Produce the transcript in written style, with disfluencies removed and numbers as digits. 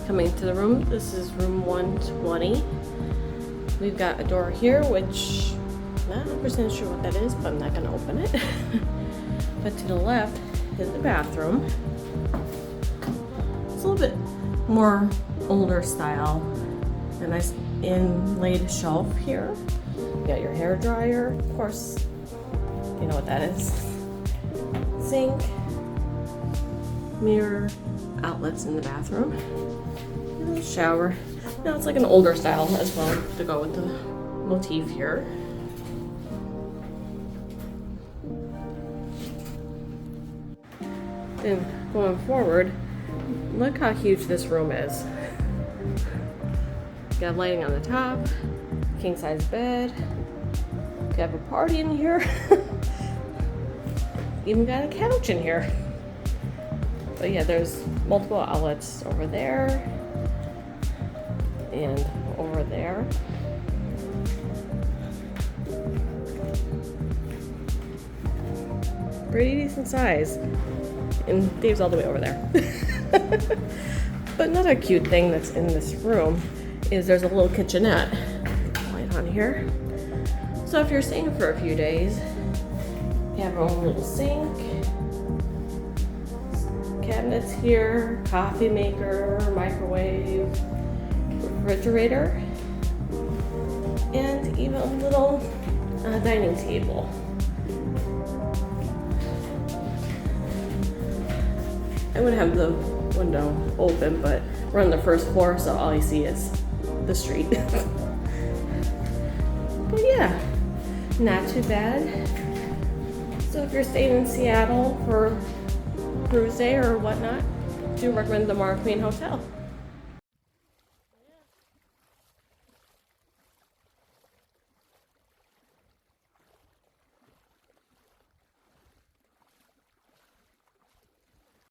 Coming to the room, this is room 120. We've got a door here, which I'm not 100% sure what that is, but I'm not gonna open it. But to the left is the bathroom. It's a little bit more older style. A nice inlaid shelf here. You got your hair dryer, of course, you know what that is. Sink, mirror, outlets in the bathroom, and a little shower. Now it's like an older style as well to go with the motif here. Then going forward, look how huge this room is. You got lighting on the top, king size bed. You could have a party in here. Even got a couch in here. But yeah, there's multiple outlets over there and over there. Pretty decent size. And Dave's all the way over there. But another cute thing that's in this room is there's a little kitchenette. Light on here. So if you're staying for a few days, you have your own little sink, cabinets here, coffee maker, microwave, refrigerator, and even a little dining table. I'm gonna have the window open, but we're on the first floor, so all you see is the street. But yeah, not too bad. So if you're staying in Seattle for cruise day or whatnot, do recommend the MarQueen Hotel.